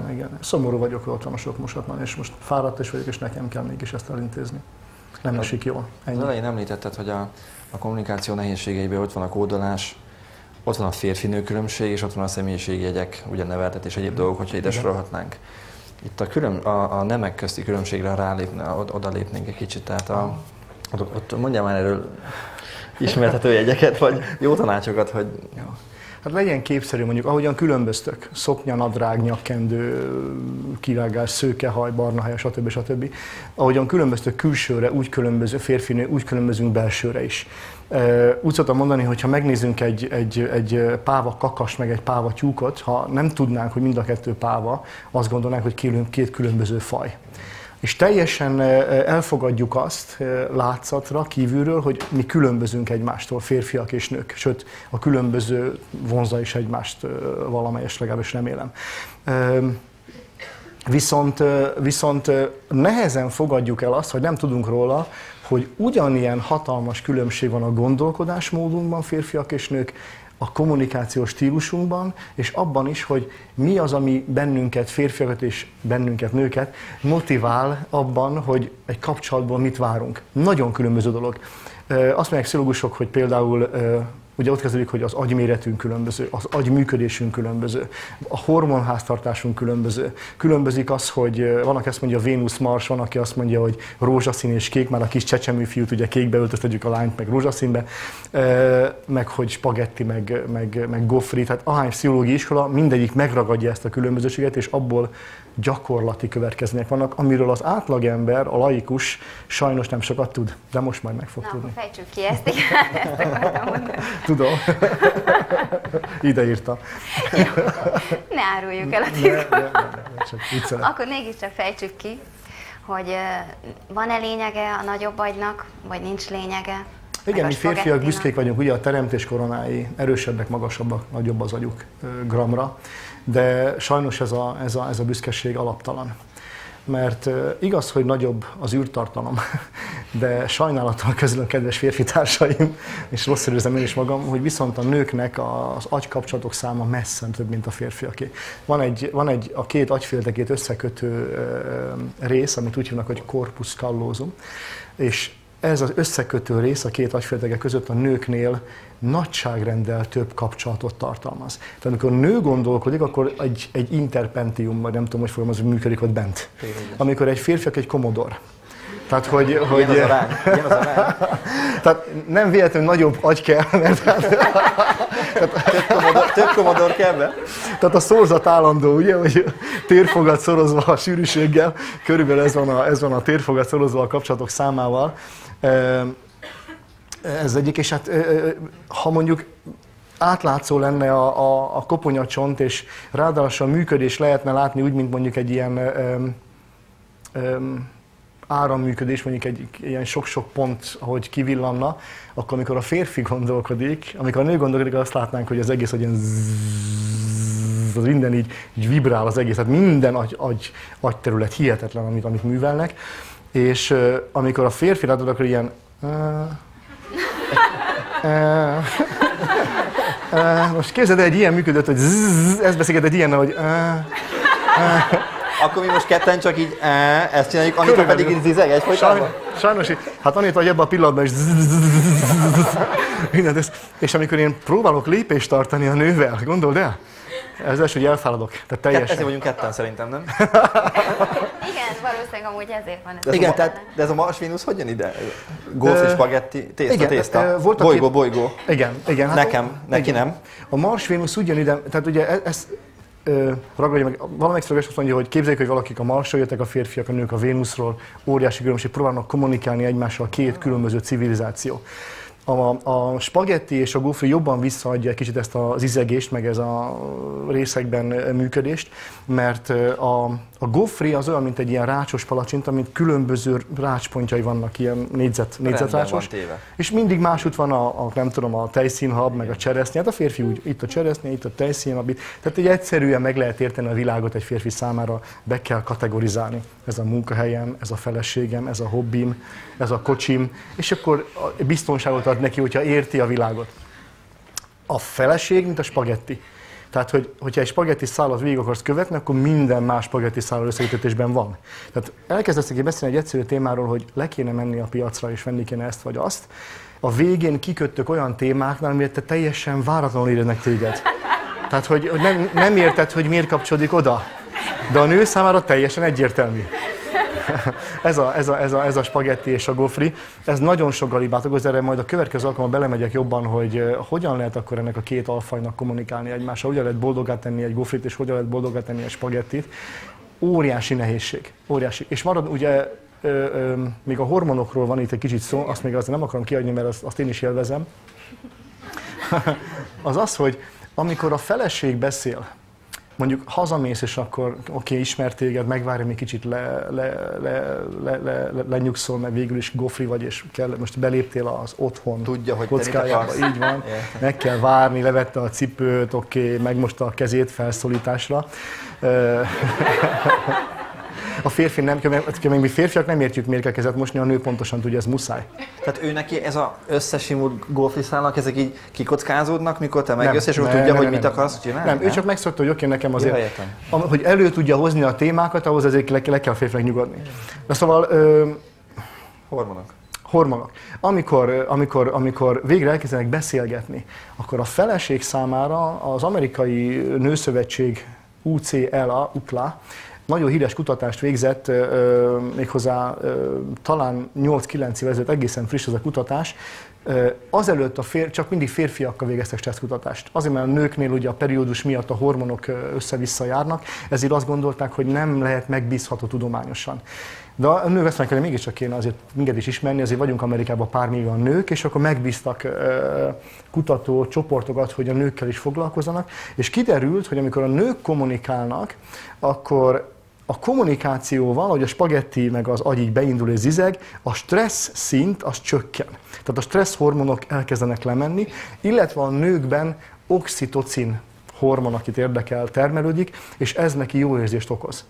Igen. Szomorú vagyok, hogy ott van a sok mosatlan, és most fáradt is vagyok, és nekem kell mégis ezt elintézni. Nem esik jól. Az elején említetted, hogy a kommunikáció nehézségeiben ott van a kódolás, ott van a férfi-nő különbség, és ott van a személyiségjegyek, ugye neveltetés, egyéb dolgok, hogyha ide sorolhatnánk. Itt a nemek közti különbségre oda lépnénk egy kicsit, tehát ott mondjál már erről ismertető jegyeket, vagy jó tanácsokat, hogy... Jó. Hát legyen képszerű, mondjuk, ahogyan különböztök, szoknya, nadrág, nyakkendő, kirágás, szőkehaj, barna haja, stb. Ahogyan különböztök külsőre, úgy különböző férfinő, úgy különbözünk belsőre is. Úgy szoktam mondani, hogy ha megnézzünk egy páva kakas, meg egy páva tyúkot, ha nem tudnánk, hogy mind a kettő páva, azt gondolnánk, hogy két különböző faj. És teljesen elfogadjuk azt látszatra, kívülről, hogy mi különbözünk egymástól, férfiak és nők, sőt a különböző vonzza is egymást valamelyes, legalábbis remélem. Viszont nehezen fogadjuk el azt, hogy nem tudunk róla, hogy ugyanilyen hatalmas különbség van a gondolkodásmódunkban, férfiak és nők, a kommunikációs stílusunkban, és abban is, hogy mi az, ami bennünket, férfiakat és bennünket, nőket motivál abban, hogy egy kapcsolatból mit várunk. Nagyon különböző dolog. Azt mondják pszichológusok, hogy például ugye ott kezdődik, hogy az agyméretünk különböző, az agyműködésünk különböző, a hormonháztartásunk különböző. Különbözik az, hogy van, aki azt mondja Vénusz-Mars, van, aki azt mondja, hogy rózsaszín és kék, már a kis csecsemő fiút ugye kékbe öltöztetjük a lányt, meg rózsaszínbe, meg hogy spagetti, meg gofri, tehát ahány pszichológiai iskola, mindegyik megragadja ezt a különbözőséget, és abból gyakorlati következmények vannak, amiről az átlagember, a laikus sajnos nem sokat tud, de most majd meg fog tudni. Na, fejtsük ki ezt, igen, ezt akartam mondani. Tudom. Ide írta. Jó, ne áruljuk el a titkot. Csak akkor mégiscsak fejtsük ki, hogy van-e lényege a nagyobb agynak, vagy nincs lényege? Igen, mi férfiak büszkék vagyunk, ugye a teremtés koronái erősebbek, magasabbak, nagyobb az agyuk gramra, de sajnos ez a büszkeség alaptalan. Mert igaz, hogy nagyobb az űrtartalom, de sajnálattal közülön, kedves férfi társaim, és rosszul érzem én is magam, hogy viszont a nőknek az agykapcsolatok száma messze több, mint a férfiaké. Van a két agyféltekét összekötő rész, amit úgy hívnak, hogy corpus callosum, és ez az összekötő rész a két agyfélteke között a nőknél nagyságrenddel több kapcsolatot tartalmaz. Tehát amikor a nő gondolkodik, akkor egy interpentium, vagy nem tudom, hogy fogalmazva működik ott bent. Amikor egy férfiak egy commodore. Tehát, hogy ilyen az arány. Tehát nem véletlenül nagyobb agy kell, mert több commodore kell be. Tehát a szorzat állandó, ugye, hogy térfogat szorozva a sűrűséggel, körülbelül ez van a térfogat szorozva a kapcsolatok számával. Ez egyik, és hát ha mondjuk átlátszó lenne a koponyacsont, és ráadásul a működés lehetne látni úgy, mint mondjuk egy ilyen áramműködés, mondjuk egy ilyen sok-sok pont, ahogy kivillanna, akkor amikor a férfi gondolkodik, amikor a nő gondolkodik, azt látnánk, hogy az egész, hogy ilyen az minden így vibrál az egész, tehát minden agyterület hihetetlen, amit művelnek, és amikor a férfi látod, akkor ilyen most képzeld el, egy ilyen működött, hogy ez beszélget egy ilyen, hogy Akkor mi most ketten csak így ezt csináljuk, Anita pedig így zizeg egyfolytában? Sajnos, hát Anita, hogy ebben a pillanatban is mindent ez. És amikor én próbálok lépést tartani a nővel, gondold el? Ez első, hogy elfáradok. Tehát teljesen. Ezért vagyunk ketten szerintem, nem? Igen, valószínűleg amúgy ezért van ez. Igen, de ez a Mars-Vénusz hogyan ide? Golf és spagetti, tészta. Bolygó. Igen. Neki nem. A Mars-Vénusz ugyanide, tehát ugye ezt ragadja meg, valamelyik szöveg azt mondja, hogy képzeljük, hogy valakik a Marsról jöttek, a férfiak, a nők a Vénuszról, óriási különbség, próbálnak kommunikálni egymással két különböző civilizáció. A spagetti és a gófri jobban visszaadja egy kicsit ezt az izegést, meg ez a részekben működést, mert a gófri az olyan, mint egy ilyen rácsos palacsinta, mint különböző rácspontjai vannak, ilyen négyzetrácsos. És mindig másút van a tejszínhab, meg a cseresznye. Hát a férfi úgy, itt a cseresznye, itt a tejszínhab. Tehát egy egyszerűen meg lehet érteni a világot egy férfi számára, be kell kategorizálni. Ez a munkahelyem, ez a feleségem, ez a hobbim, ez a kocsim, és akkor biztonságot ad neki, hogyha érti a világot. A feleség, mint a spagetti. Tehát, hogyha egy spagetti szálat végig akarsz követni, akkor minden más spagetti szállal összekötetésben van. Tehát elkezdesz neki beszélni egy egyszerű témáról, hogy le kéne menni a piacra és venni kéne ezt vagy azt. A végén kiköttök olyan témáknál, amire te teljesen váratlanul éreznek téged. Tehát, hogy nem érted, hogy miért kapcsolódik oda. De a nő számára teljesen egyértelmű. Ez a spagetti és a gofri, ez nagyon sok galibát okoz, erre majd a következő alkalommal belemegyek jobban, hogy hogyan lehet akkor ennek a két alfajnak kommunikálni egymással, hogyan lehet boldogá tenni egy gofrit, és hogyan lehet boldogá tenni egy spagettit. Óriási nehézség, óriási. És marad ugye, még a hormonokról van itt egy kicsit szó, azt még azért nem akarom kiadni, mert azt én is élvezem. Az, hogy amikor a feleség beszél, mondjuk hazamész, és akkor oké, ismer téged, megvárja, még kicsit lenyugszol, mert végül is gofri vagy, és most beléptél az otthon tudja, hogy kockájába, így van, meg kell várni, levette a cipőt, oké, megmosta a kezét felszólításra. A férfi nem, mi férfiak nem értjük, miért kell kezet mosni, a nő pontosan tudja, ez muszáj. Tehát ő neki ez az összesimult golfiszálnak, ezek így kikockázódnak, mikor te megjössz, és úgy tudja, hogy mit akarsz csinálni? Nem, ő csak megszokta, hogy oké, nekem azért, hogy elő tudja hozni a témákat, ahhoz ezért le kell a férfinek nyugodni. De szóval... Hormonok. Amikor végre elkezdenek beszélgetni, akkor a feleség számára az amerikai nőszövetség UCLA nagyon híres kutatást végzett, méghozzá talán 8-9 évvel ezelőtt, egészen friss ez a kutatás. Azelőtt csak mindig férfiakkal végeztek stresszkutatást. Azért, mert a nőknél ugye a periódus miatt a hormonok össze-vissza járnak, ezért azt gondolták, hogy nem lehet megbízható tudományosan. De a nők azt mondják, hogy mégiscsak kéne azért minket is ismerni, azért vagyunk Amerikában pár millióan nők, és akkor megbíztak kutató csoportokat, hogy a nőkkel is foglalkozzanak, és kiderült, hogy amikor a nők kommunikálnak, akkor a kommunikációval, hogy a spagetti meg az agy így beindul és zizeg, a stressz szint az csökken. Tehát a stressz hormonok elkezdenek lemenni, illetve a nőkben oxitocin hormon, akit érdekel, termelődik, és ez neki jó érzést okoz.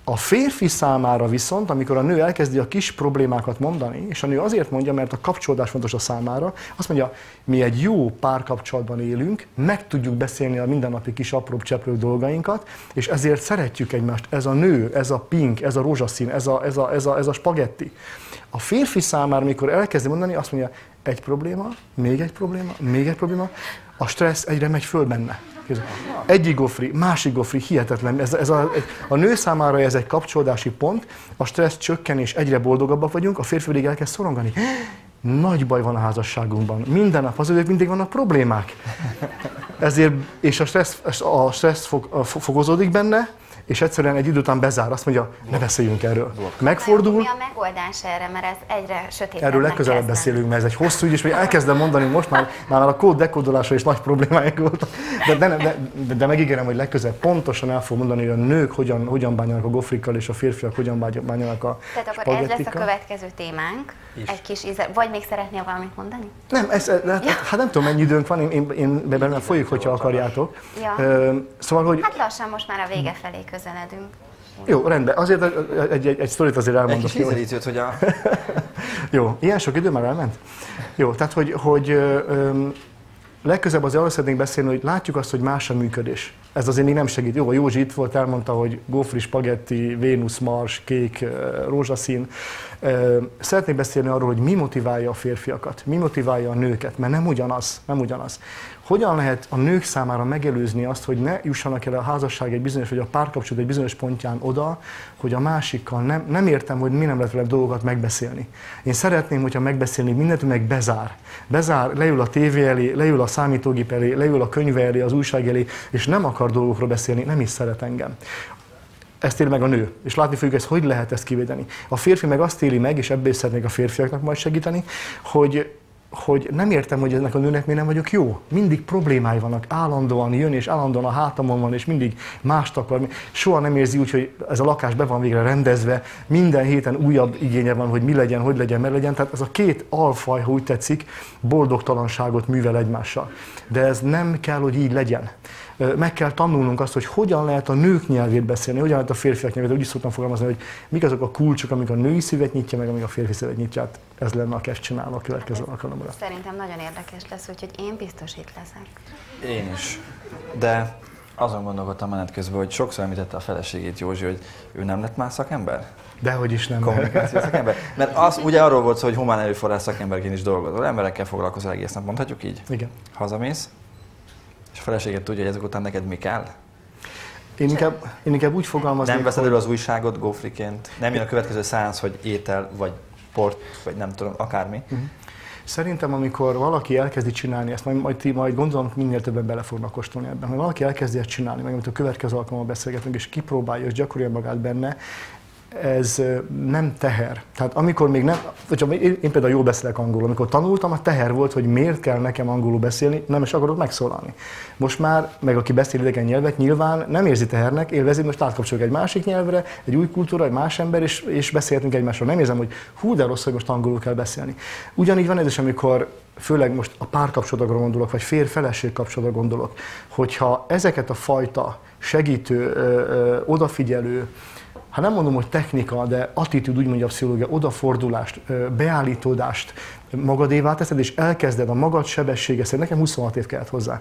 A férfi számára viszont, amikor a nő elkezdi a kis problémákat mondani, és a nő azért mondja, mert a kapcsolódás fontos a számára, azt mondja, mi egy jó párkapcsolatban élünk, meg tudjuk beszélni a mindennapi kis apróbb cseprő dolgainkat, és ezért szeretjük egymást. Ez a nő, ez a pink, ez a rózsaszín, ez a spagetti. A férfi számára, amikor elkezdi mondani, azt mondja, egy probléma, még egy probléma, még egy probléma, a stressz egyre megy föl benne. Egyik gofri, másik gofri, hihetetlen. A nő számára ez egy kapcsolódási pont, a stressz csökken és egyre boldogabbak vagyunk, a férfi pedig elkezd szorongani. Nagy baj van a házasságunkban. Minden nap hazudjuk, mindig vannak problémák. Ezért, és a stressz fokozódik benne, és egyszerűen egy idő után bezár, azt mondja, ne beszéljünk erről. Megfordul. Mi a megoldás erre, mert ez egyre sötétebb. Erről legközelebb beszélünk, mert ez egy hosszú ügy, és elkezdem mondani most már a kód dekódolásra is nagy problémáink voltak. De megígérem, hogy legközelebb pontosan el fog mondani, hogy a nők hogyan bánjanak a gofrikkal, és a férfiak hogyan bánjanak a Tehát akkor ez lesz a következő témánk. Egy kis vagy még szeretnél valamit mondani? Nem, hát nem tudom, mennyi időnk van, én benne folyik, hogyha akarjátok. Ja. Szóval, hogy... Hát lassan most már a vége felé közeledünk. Jó, rendben. Azért egy sztorit azért elmondok. Egy kis ízelítőt, hogy a... Jó, ilyen sok idő már elment? Jó, tehát hogy legközelebb azért arra szeretnénk beszélni, hogy látjuk azt, hogy más a működés. ez azért még nem segít. Jó, a Józsi itt volt, elmondta, hogy gófri, spagetti, Vénusz, Mars, kék, rózsaszín. Szeretnék beszélni arról, hogy mi motiválja a férfiakat, mi motiválja a nőket, mert nem ugyanaz, nem ugyanaz. Hogyan lehet a nők számára megelőzni azt, hogy ne jussanak el a házasság egy bizonyos, vagy a párkapcsolat egy bizonyos pontján oda, hogy a másikkal nem értem, hogy mi nem lehet velem dolgokat megbeszélni. Én szeretném, hogyha megbeszélni mindent, meg bezár, leül a tévé elé, leül a számítógép elé, leül a könyve elé, az újság elé, és nem akar dolgokról beszélni, nem is szeret engem. Ezt éli meg a nő, és látni fogjuk ezt, hogy lehet ezt kivédeni. A férfi meg azt éli meg, és ebből is szeretnék a férfiaknak majd segíteni, hogy nem értem, hogy ennek a nőnek miért nem vagyok jó. Mindig problémái vannak, állandóan jön, és állandóan a hátamon van, és mindig mást akar. Soha nem érzi úgy, hogy ez a lakás be van végre rendezve, minden héten újabb igénye van, hogy mi legyen, hogy legyen, mert legyen. Tehát ez a két alfaj, ha úgy tetszik, boldogtalanságot művel egymással. De ez nem kell, hogy így legyen. Meg kell tanulnunk azt, hogy hogyan lehet a nők nyelvét beszélni, hogyan lehet a férfiak nyelvét. Úgy is szoktam fogalmazni, hogy mik azok a kulcsok, amik a női szívet nyitja, meg amik a férfi szívet nyitja. Hát ez lenne a kezd csinálva a következő alkalomra. Szerintem nagyon érdekes lesz, úgyhogy én biztos itt leszek. Én is. De azon gondolkodtam menet közben, hogy sokszor említette a feleségét Józsi, hogy ő nem lett már szakember? Dehogy is nem. Kommunikációs szakember? Mert az ugye arról volt szó, hogy humán erőforrás szakemberként is dolgozol, emberekkel foglalkozol egész nap, mondhatjuk így? Igen. Hazamész, és a feleséget tudja, hogy ezek után neked mi kell? Én inkább úgy fogalmaznék, nem veszed elő az újságot gófriként? Nem jön a következő szánsz, hogy étel, vagy sport, vagy nem tudom, akármi? Szerintem, amikor valaki elkezdi csinálni ezt, majd gondolom, minél többen bele fognak kóstolni ebben, hogy valaki elkezdi ezt csinálni, meg amit a következő alkalommal beszélgetünk, és kipróbálja, és gyakorolja magát benne, ez nem teher. Tehát amikor még nem, én például jól beszélek angolul, amikor tanultam, a teher volt, hogy miért kell nekem angolul beszélni, nem is akarok megszólalni. Most már, meg aki beszél idegen nyelvet, nyilván nem érzi tehernek, élvezi, most átkapcsolok egy másik nyelvre, egy új kultúra, egy más ember, és beszélhetünk egymásról. Nem érzem, hogy hú, de rossz, hogy most angolul kell beszélni. Ugyanígy van ez is, amikor főleg most a párkapcsolatokra gondolok, vagy férj-feleség kapcsolatra gondolok, hogyha ezeket a fajta segítő, odafigyelő, ha nem mondom, hogy technika, de attitűd, úgy mondja a pszichológia, odafordulást, beállítódást magadévá teszed, és elkezded a magad sebessége szerint, nekem 26 év kellett hozzá,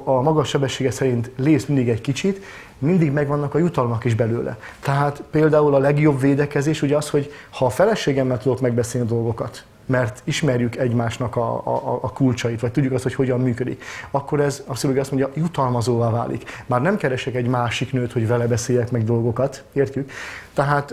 a magad sebessége szerint lépsz mindig egy kicsit, mindig megvannak a jutalmak is belőle. Tehát például a legjobb védekezés ugye az, hogy ha a feleségemmel tudok megbeszélni dolgokat, mert ismerjük egymásnak a kulcsait, vagy tudjuk azt, hogy hogyan működik, akkor ez a pszichológia azt mondja, jutalmazóvá válik. Már nem keresek egy másik nőt, hogy vele beszéljek meg dolgokat, értjük? Tehát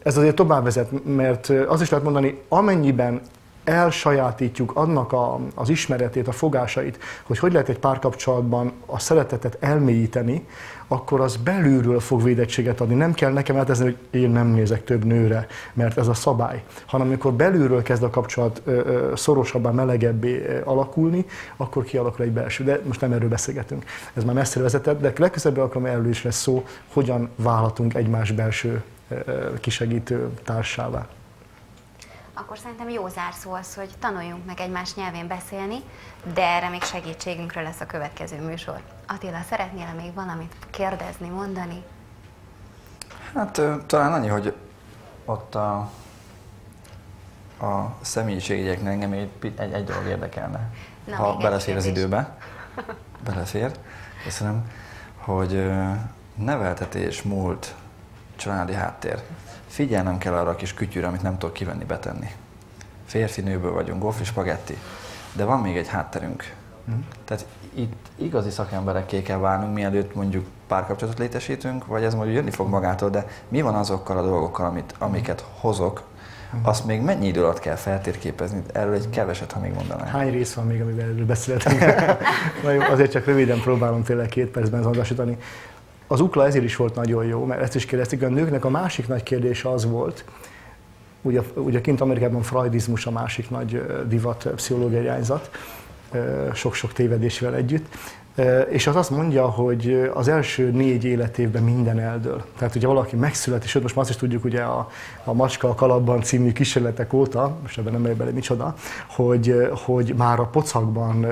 ez azért tovább vezet, mert az is lehet mondani, amennyiben elsajátítjuk annak az ismeretét, a fogásait, hogy lehet egy párkapcsolatban a szeretetet elmélyíteni, akkor az belülről fog védettséget adni. Nem kell nekem eltezni, hogy én nem nézek több nőre, mert ez a szabály. Hanem amikor belülről kezd a kapcsolat szorosabbá, melegebbé alakulni, akkor kialakul egy belső. De most nem erről beszélgetünk. Ez már messzire vezetett, de legközelebbi alkalommal erről is lesz szó, hogyan válhatunk egymás belső kisegítő társává. Akkor szerintem jó zárszó az, hogy tanuljunk meg egymás nyelvén beszélni, de erre még segítségünkről lesz a következő műsor. Attila, szeretnél még valamit kérdezni, mondani? Hát talán annyi, hogy ott a személyiségjegyeknek engem egy dolog érdekelne. Na, ha belefér az időbe. Belefér. Köszönöm. Hogy neveltetés, múlt, családi háttér. Figyelnem kell arra a kis kütyűre, amit nem tudok kivenni, betenni. Férfi, nőből vagyunk, gófri, spagetti, de van még egy hátterünk. Tehát itt igazi szakemberekké kell válnunk, mielőtt mondjuk párkapcsolatot létesítünk, vagy ez majd jönni fog magától, de mi van azokkal a dolgokkal, amiket hozok, azt még mennyi idő alatt kell feltérképezni? Erről egy keveset, ha még mondanám. Hány rész van még, amivel erről beszélhetünk? Na jó, azért csak röviden próbálom tényleg 2 percben azonosítani. Az UKLA ezért is volt nagyon jó, mert ezt is kérdeztük, a nőknek a másik nagy kérdése az volt, ugye kint Amerikában freudizmus a másik nagy divat pszichológiai irányzat, sok-sok tévedésével együtt, és az azt mondja, hogy az első 4 életévben minden eldől. Tehát ugye valaki megszület, és most már azt is tudjuk ugye a Macska a kalapban című kísérletek óta, most ebben nem megy bele micsoda, hogy már a pocakban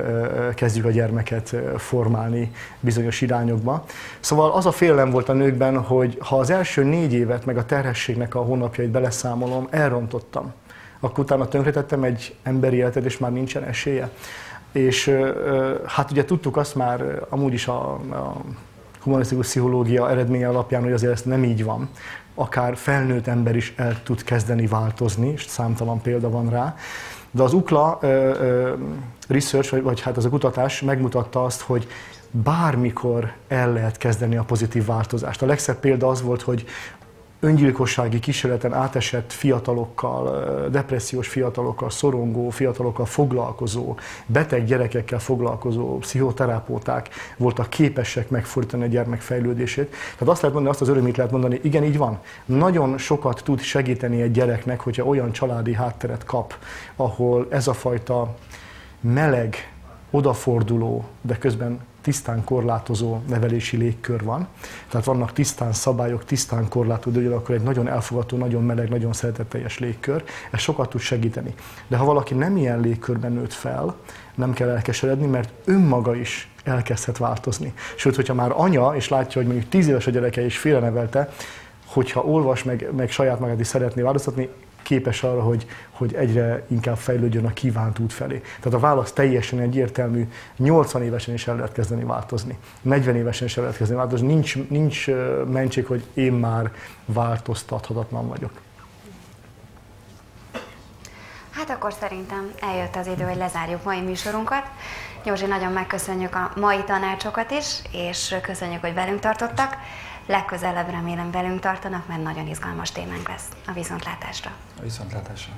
kezdjük a gyermeket formálni bizonyos irányokba. Szóval az a félelem volt a nőkben, hogy ha az első 4 évet meg a terhességnek a hónapjait beleszámolom, elrontottam, akkor utána tönkretettem egy emberi életet, és már nincsen esélye. És hát ugye tudtuk azt már amúgy is a humanisztikus pszichológia eredménye alapján, hogy azért ez nem így van. Akár felnőtt ember is el tud kezdeni változni, és számtalan példa van rá. De az UCLA research, vagy hát az a kutatás megmutatta azt, hogy bármikor el lehet kezdeni a pozitív változást. A legszebb példa az volt, hogy öngyilkossági kísérleten átesett fiatalokkal, depressziós fiatalokkal, szorongó fiatalokkal foglalkozó, beteg gyerekekkel foglalkozó pszichoterápauták voltak képesek megfordítani a gyermek fejlődését. Tehát azt lehet mondani, azt az örömét lehet mondani, igen, így van. Nagyon sokat tud segíteni egy gyereknek, hogyha olyan családi hátteret kap, ahol ez a fajta meleg, odaforduló, de közben tisztán korlátozó nevelési légkör van. Tehát vannak tisztán szabályok, tisztán korlátozó, de ugyanakkor egy nagyon elfogadó, nagyon meleg, nagyon szeretetteljes légkör. Ez sokat tud segíteni. De ha valaki nem ilyen légkörben nőtt fel, nem kell elkeseredni, mert önmaga is elkezdhet változni. Sőt, hogyha már anya, és látja, hogy mondjuk 10 éves a gyereke és félrenevelte, hogyha olvas, meg saját magát is szeretné változtatni, képes arra, hogy egyre inkább fejlődjön a kívánt út felé. Tehát a válasz teljesen egyértelmű, 80 évesen is el lehet kezdeni változni, 40 évesen is el lehet kezdeni változni, nincs mentség, hogy én már változtathatatlan vagyok. Hát akkor szerintem eljött az idő, hogy lezárjuk mai műsorunkat. Józsi, nagyon megköszönjük a mai tanácsokat is, és köszönjük, hogy velünk tartottak. Legközelebb remélem velünk tartanak, mert nagyon izgalmas témánk lesz. A viszontlátásra! A viszontlátásra!